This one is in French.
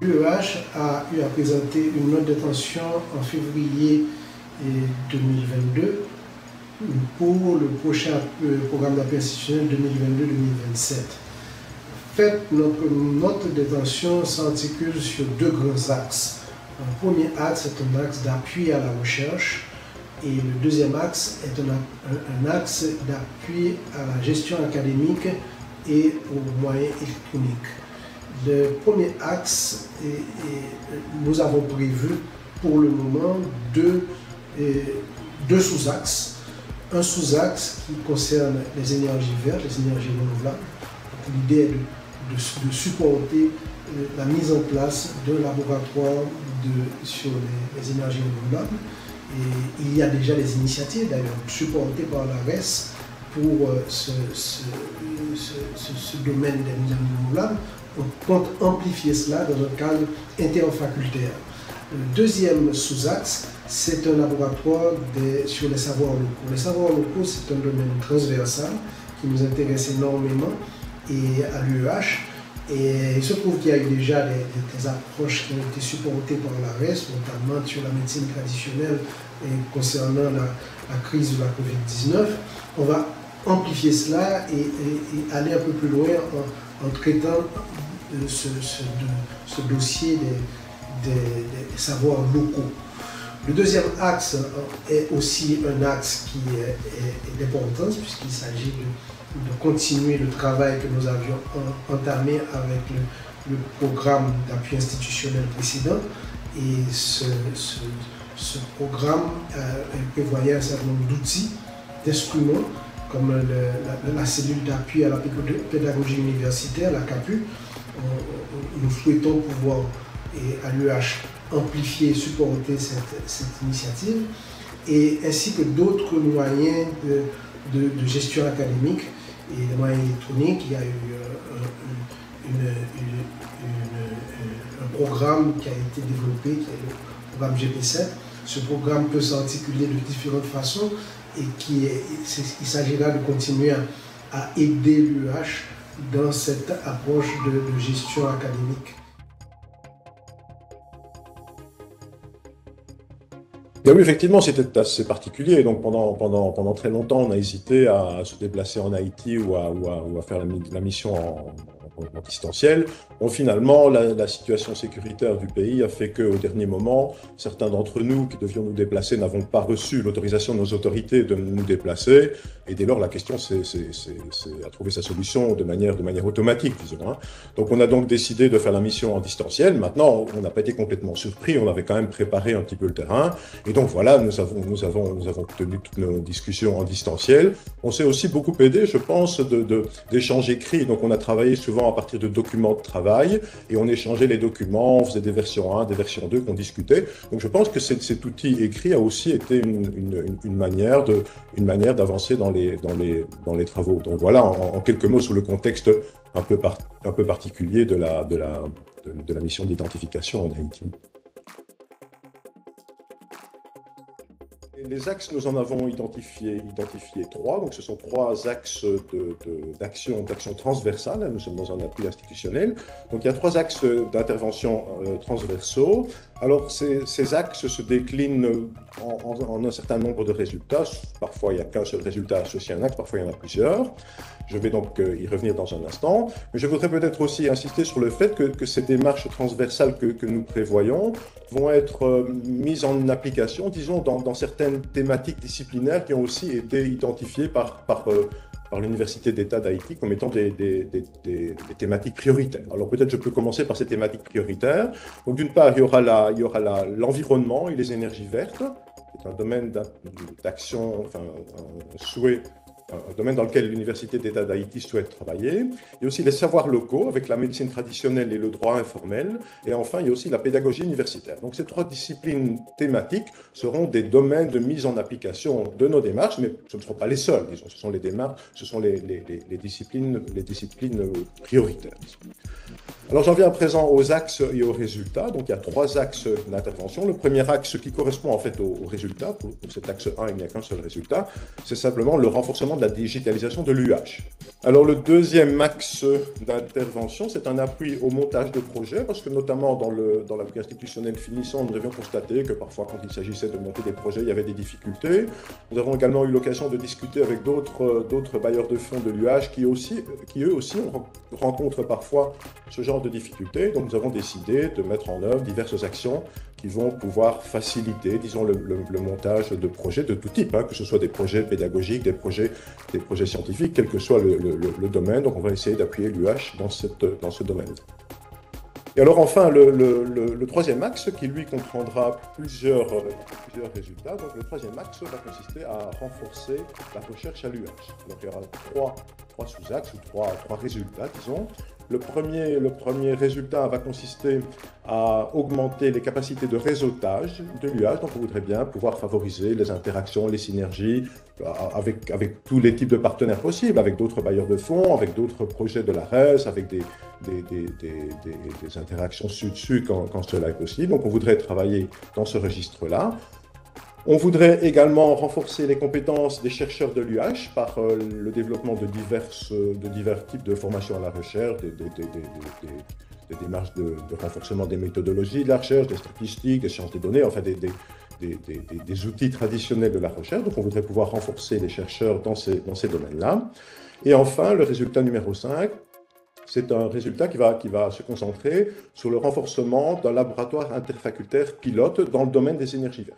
L'UEH a eu à présenter une note d'intention en février 2022 pour le prochain programme d'appui institutionnel 2022-2027. En fait, notre note d'intention s'articule sur deux grands axes. Un premier axe est un axe d'appui à la recherche et le deuxième axe est un axe d'appui à la gestion académique et aux moyens électroniques. Le premier axe, nous avons prévu pour le moment deux sous-axes. Un sous-axe qui concerne les énergies vertes, les énergies renouvelables. L'idée est de supporter la mise en place d'un laboratoire sur les énergies renouvelables. Et il y a déjà des initiatives d'ailleurs supportées par l'ARES pour ce domaine des énergies renouvelables. On compte amplifier cela dans un cadre interfacultaire. Le deuxième sous-axe, c'est un laboratoire sur les savoirs locaux. Les savoirs locaux, c'est un domaine transversal qui nous intéresse énormément et à l'UEH. Et il se trouve qu'il y a eu déjà des approches qui ont été supportées par l'ARES, notamment sur la médecine traditionnelle et concernant la crise de la COVID-19. On va amplifier cela et aller un peu plus loin en traitant ce dossier des savoirs locaux. Le deuxième axe est aussi un axe qui est d'importance puisqu'il s'agit de continuer le travail que nous avions entamé avec le programme d'appui institutionnel précédent. Et ce programme prévoyait un certain nombre d'outils, d'instruments, comme la cellule d'appui à la pédagogie universitaire, la CAPU. Nous souhaitons pouvoir, à l'UEH, amplifier et supporter cette initiative, et ainsi que d'autres moyens de gestion académique et des moyens électroniques. Il y a eu un programme qui a été développé, qui est le programme GP7. Ce programme peut s'articuler de différentes façons et il s'agira de continuer à aider l'UEH dans cette approche de gestion académique. Et oui, effectivement, c'était assez particulier. Donc, pendant très longtemps, on a hésité à se déplacer en Haïti ou à faire la mission en distanciel. Bon, finalement, la situation sécuritaire du pays a fait qu'au dernier moment, certains d'entre nous qui devions nous déplacer n'avons pas reçu l'autorisation de nos autorités de nous déplacer. Et dès lors, la question, c'est à trouver sa solution de manière automatique, disons. Hein. Donc, on a donc décidé de faire la mission en distanciel. Maintenant, on n'a pas été complètement surpris. On avait quand même préparé un petit peu le terrain. Et donc, voilà, nous avons tenu toutes nos discussions en distanciel. On s'est aussi beaucoup aidé, je pense, d'échanges écrits. Donc, on a travaillé souvent à partir de documents de travail et on échangeait les documents, on faisait des versions 1, des versions 2 qu'on discutait. Donc je pense que cet outil écrit a aussi été une manière d'avancer dans les travaux. Donc voilà, en quelques mots, sur le contexte un peu particulier de la mission d'identification en Haïti. Les axes, nous en avons identifié 3, donc ce sont 3 axes d'action transversale, nous sommes dans un appui institutionnel, donc il y a 3 axes d'intervention transversaux. Alors ces axes se déclinent en un certain nombre de résultats, parfois il n'y a qu'un seul résultat associé à un axe, parfois il y en a plusieurs. Je vais donc y revenir dans un instant, mais je voudrais peut-être aussi insister sur le fait que ces démarches transversales que nous prévoyons vont être mises en application, disons, dans certaines thématiques disciplinaires qui ont aussi été identifiées par l'Université d'État d'Haïti comme étant des thématiques prioritaires. Alors peut-être je peux commencer par ces thématiques prioritaires. Donc d'une part, il y aura l'environnement et les énergies vertes. C'est un domaine d'action, enfin un souhait, un domaine dans lequel l'Université d'État d'Haïti souhaite travailler. Il y a aussi les savoirs locaux avec la médecine traditionnelle et le droit informel. Et enfin, il y a aussi la pédagogie universitaire. Donc ces 3 disciplines thématiques seront des domaines de mise en application de nos démarches, mais ce ne seront pas les seuls, disons. Ce sont les démarches, ce sont les disciplines prioritaires. Alors j'en viens à présent aux axes et aux résultats. Donc il y a 3 axes d'intervention. Le premier axe qui correspond en fait aux résultats, pour cet axe 1 il n'y a qu'un seul résultat, c'est simplement le renforcement de la digitalisation de l'UH. Alors le deuxième axe d'intervention, c'est un appui au montage de projets, parce que notamment dans l'appui institutionnel finissant, nous devions constater que parfois quand il s'agissait de monter des projets, il y avait des difficultés. Nous avons également eu l'occasion de discuter avec d'autres bailleurs de fonds de l'UH qui eux aussi rencontrent parfois ce genre de difficultés. Donc nous avons décidé de mettre en œuvre diverses actions qui vont pouvoir faciliter, disons, le montage de projets de tout type, hein, que ce soit des projets pédagogiques, des projets scientifiques, quel que soit le domaine. Donc on va essayer d'appuyer l'UH dans ce domaine. Et alors enfin, le troisième axe, qui lui comprendra plusieurs résultats. Donc le troisième axe va consister à renforcer la recherche à l'UH. Donc il y aura trois sous-axes ou trois résultats, disons. Le premier résultat va consister à augmenter les capacités de réseautage de l'UH. Donc on voudrait bien pouvoir favoriser les interactions, les synergies avec tous les types de partenaires possibles, avec d'autres bailleurs de fonds, avec d'autres projets de l'ARES, avec des interactions sud-sud quand cela est possible. Donc on voudrait travailler dans ce registre-là. On voudrait également renforcer les compétences des chercheurs de l'UH par le développement de divers types de formations à la recherche, des démarches de renforcement des méthodologies de la recherche, des statistiques, des sciences des données, enfin des outils traditionnels de la recherche. Donc on voudrait pouvoir renforcer les chercheurs dans ces domaines-là. Et enfin, le résultat numéro 5, c'est un résultat qui va se concentrer sur le renforcement d'un laboratoire interfacultaire pilote dans le domaine des énergies vertes.